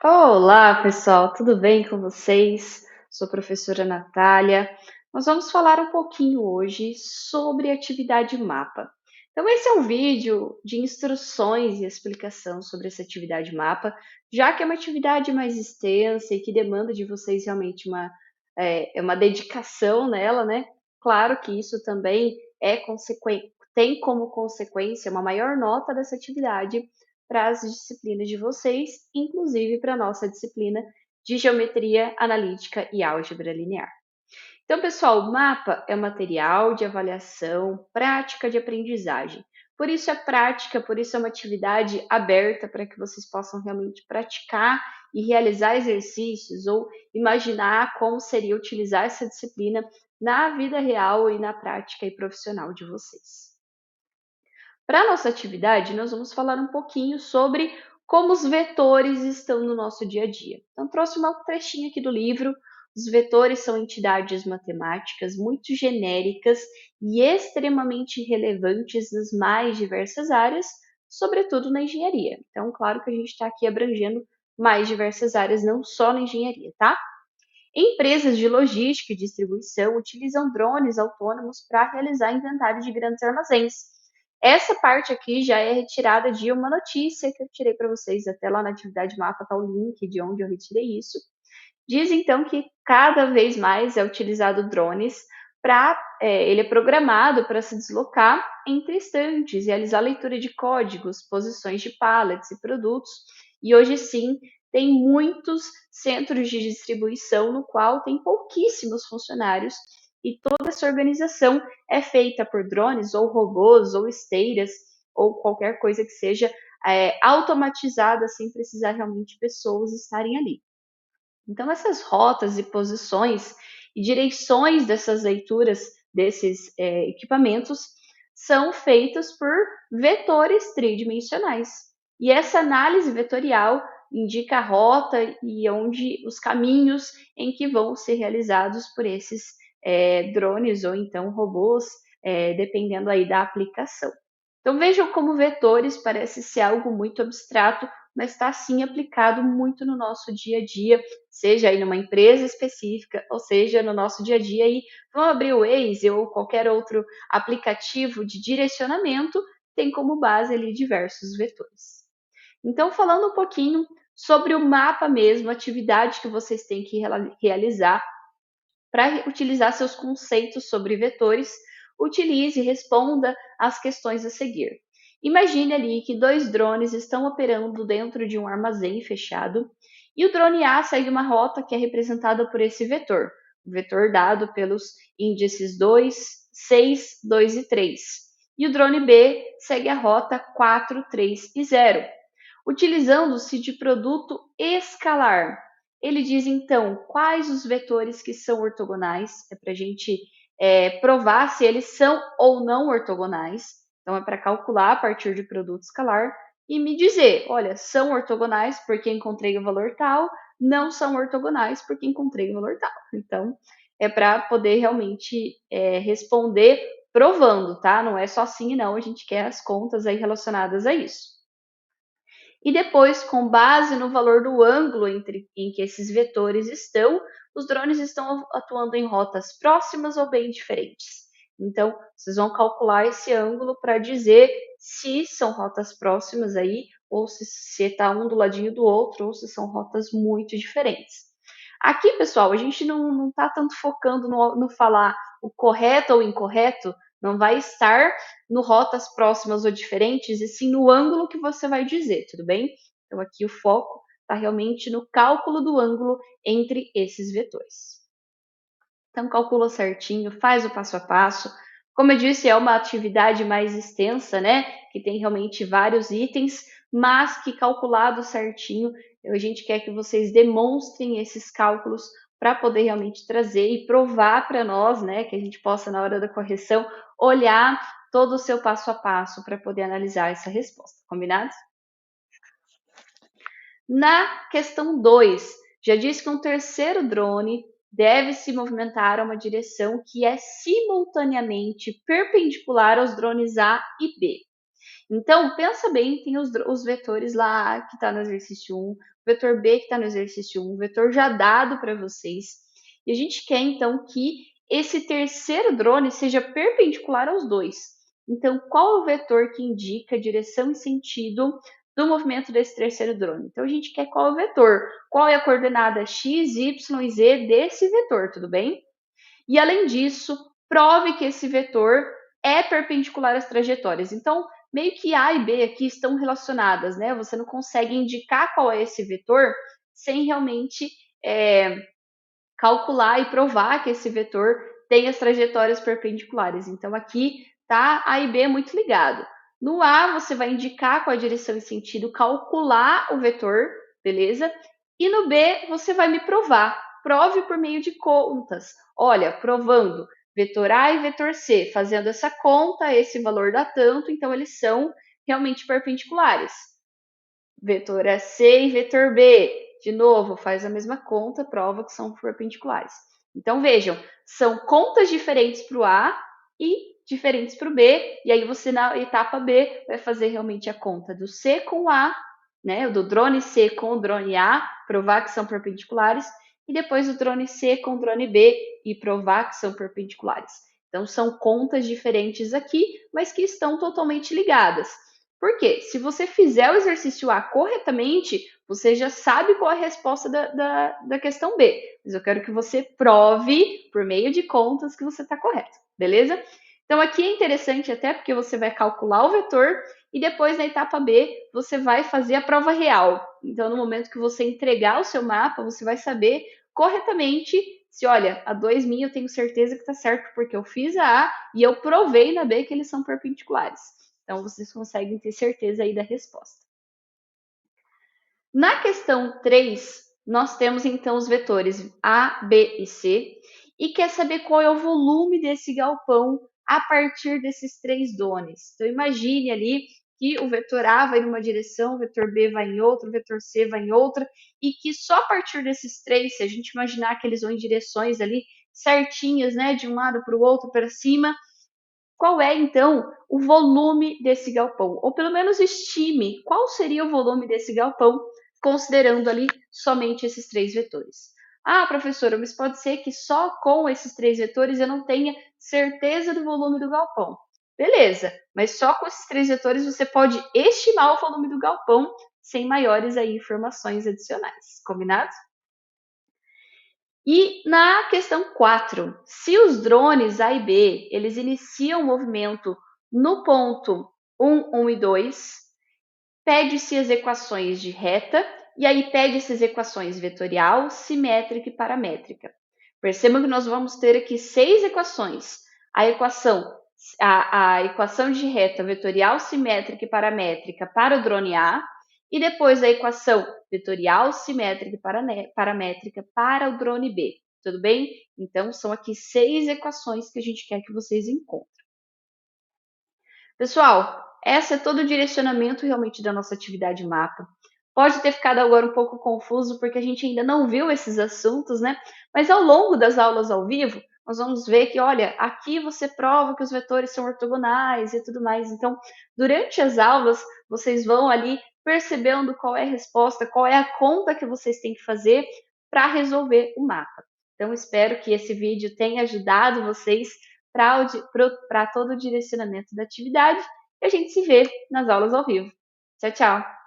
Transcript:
Olá, pessoal, tudo bem com vocês? Sou a professora Natália. Nós vamos falar um pouquinho hoje sobre atividade mapa. Então, esse é um vídeo de instruções e explicação sobre essa atividade mapa, já que é uma atividade mais extensa e que demanda de vocês realmente uma dedicação nela, né? Claro que isso também tem como consequência uma maior nota dessa atividade para as disciplinas de vocês, inclusive para a nossa disciplina de Geometria Analítica e Álgebra Linear. Então, pessoal, o mapa é um material de avaliação, prática de aprendizagem. Por isso é prática, por isso é uma atividade aberta para que vocês possam realmente praticar e realizar exercícios ou imaginar como seria utilizar essa disciplina na vida real e na prática e profissional de vocês. Para a nossa atividade, nós vamos falar um pouquinho sobre como os vetores estão no nosso dia a dia. Então, trouxe uma trechinha aqui do livro. Os vetores são entidades matemáticas muito genéricas e extremamente relevantes nas mais diversas áreas, sobretudo na engenharia. Então, claro que a gente está aqui abrangendo mais diversas áreas, não só na engenharia, tá? Empresas de logística e distribuição utilizam drones autônomos para realizar inventário de grandes armazéns. Essa parte aqui já é retirada de uma notícia que eu tirei para vocês, até lá na atividade mapa está o link de onde eu retirei isso. Diz então que cada vez mais é utilizado drones ele é programado para se deslocar entre estantes, realizar leitura de códigos, posições de pallets e produtos. E hoje sim, tem muitos centros de distribuição no qual tem pouquíssimos funcionários e toda essa organização é feita por drones ou robôs ou esteiras ou qualquer coisa que seja automatizada sem precisar realmente pessoas estarem ali. Então, essas rotas e posições e direções dessas leituras desses equipamentos são feitas por vetores tridimensionais. E essa análise vetorial indica a rota e onde os caminhos em que vão ser realizados por esses drones ou então robôs, dependendo aí da aplicação. Então vejam como vetores parece ser algo muito abstrato, mas está sim aplicado muito no nosso dia a dia, seja aí numa empresa específica, ou seja no nosso dia a dia aí, vamos abrir o Waze ou qualquer outro aplicativo de direcionamento, tem como base ali diversos vetores. Então, falando um pouquinho sobre o mapa mesmo, a atividade que vocês têm que realizar para utilizar seus conceitos sobre vetores, utilize e responda às questões a seguir. Imagine ali que dois drones estão operando dentro de um armazém fechado e o drone A segue uma rota que é representada por esse vetor, o vetor dado pelos índices 2, 6, 2 e 3. E o drone B segue a rota 4, 3 e 0, utilizando-se de produto escalar. Ele diz então quais os vetores que são ortogonais, é para a gente provar se eles são ou não ortogonais. Então é para calcular a partir de produto escalar e me dizer, olha, são ortogonais porque encontrei o valor tal, não são ortogonais porque encontrei o valor tal. Então é para poder realmente responder provando, tá? Não é só sim e não, a gente quer as contas aí relacionadas a isso. E depois, com base no valor do ângulo em que esses vetores estão, os drones estão atuando em rotas próximas ou bem diferentes. Então, vocês vão calcular esse ângulo para dizer se são rotas próximas aí, ou se está um do ladinho do outro, ou se são rotas muito diferentes. Aqui, pessoal, a gente não está tanto focando no falar o correto ou incorreto, não vai estar no rotas próximas ou diferentes, e sim no ângulo que você vai dizer, tudo bem? Então aqui o foco está realmente no cálculo do ângulo entre esses vetores. Então calcula certinho, faz o passo a passo. Como eu disse, é uma atividade mais extensa, né? Que tem realmente vários itens, mas que calculado certinho, a gente quer que vocês demonstrem esses cálculos para poder realmente trazer e provar para nós, né? Que a gente possa, na hora da correção, olhar todo o seu passo a passo para poder analisar essa resposta. Combinado? Na questão 2, já diz que um terceiro drone deve se movimentar a uma direção que é simultaneamente perpendicular aos drones A e B. Então, pensa bem, tem os vetores lá que está no exercício 1, o vetor B que está no exercício 1, o vetor já dado para vocês. E a gente quer, então, que esse terceiro drone seja perpendicular aos dois. Então, qual é o vetor que indica a direção e sentido do movimento desse terceiro drone? Então, a gente quer qual é o vetor, qual é a coordenada x, y e z desse vetor, tudo bem? E além disso, prove que esse vetor é perpendicular às trajetórias. Então, meio que A e B aqui estão relacionadas, né? Você não consegue indicar qual é esse vetor sem realmente calcular e provar que esse vetor tem as trajetórias perpendiculares. Então, aqui tá A e B muito ligado. No A, você vai indicar qual a direção e sentido, calcular o vetor, beleza? E no B, você vai me provar. Prove por meio de contas. Olha, provando vetor A e vetor C, fazendo essa conta, esse valor dá tanto, então eles são realmente perpendiculares. Vetor é C e vetor B. De novo, faz a mesma conta, prova que são perpendiculares. Então, vejam, são contas diferentes para o A e diferentes para o B, e aí você na etapa B vai fazer realmente a conta do C com o A, né, do drone C com o drone A, provar que são perpendiculares, e depois o drone C com o drone B e provar que são perpendiculares. Então, são contas diferentes aqui, mas que estão totalmente ligadas. Por quê? Se você fizer o exercício A corretamente, você já sabe qual é a resposta da questão B. Mas eu quero que você prove, por meio de contas, que você está correto, beleza? Então, aqui é interessante até porque você vai calcular o vetor e depois, na etapa B, você vai fazer a prova real. Então, no momento que você entregar o seu mapa, você vai saber corretamente se, olha, a 2 minha eu tenho certeza que está certo porque eu fiz a A e eu provei na B que eles são perpendiculares. Então, vocês conseguem ter certeza aí da resposta. Na questão 3, nós temos então os vetores A, B e C, e quer saber qual é o volume desse galpão a partir desses três dones. Então, imagine ali que o vetor A vai numa direção, o vetor B vai em outra, o vetor C vai em outra, e que só a partir desses três, se a gente imaginar que eles vão em direções ali certinhas, né, de um lado para o outro, para cima, qual é, então, o volume desse galpão? Ou pelo menos estime qual seria o volume desse galpão, considerando ali somente esses três vetores. Ah, professora, mas pode ser que só com esses três vetores eu não tenha certeza do volume do galpão. Beleza, mas só com esses três vetores você pode estimar o volume do galpão sem maiores aí informações adicionais. Combinado? E na questão 4, se os drones A e B, eles iniciam o movimento no ponto 1, 1 e 2, pede-se as equações de reta, e aí pede-se as equações vetorial, simétrica e paramétrica. Percebam que nós vamos ter aqui 6 equações. A equação de reta vetorial, simétrica e paramétrica para o drone A, e depois a equação vetorial, simétrica e paramétrica para o drone B. Tudo bem? Então, são aqui 6 equações que a gente quer que vocês encontrem. Pessoal, esse é todo o direcionamento realmente da nossa atividade mapa. Pode ter ficado agora um pouco confuso porque a gente ainda não viu esses assuntos, né? Mas ao longo das aulas ao vivo, nós vamos ver que, olha, aqui você prova que os vetores são ortogonais e tudo mais. Então, durante as aulas, vocês vão ali percebendo qual é a resposta, qual é a conta que vocês têm que fazer para resolver o mapa. Então, espero que esse vídeo tenha ajudado vocês para todo o direcionamento da atividade e a gente se vê nas aulas ao vivo. Tchau, tchau!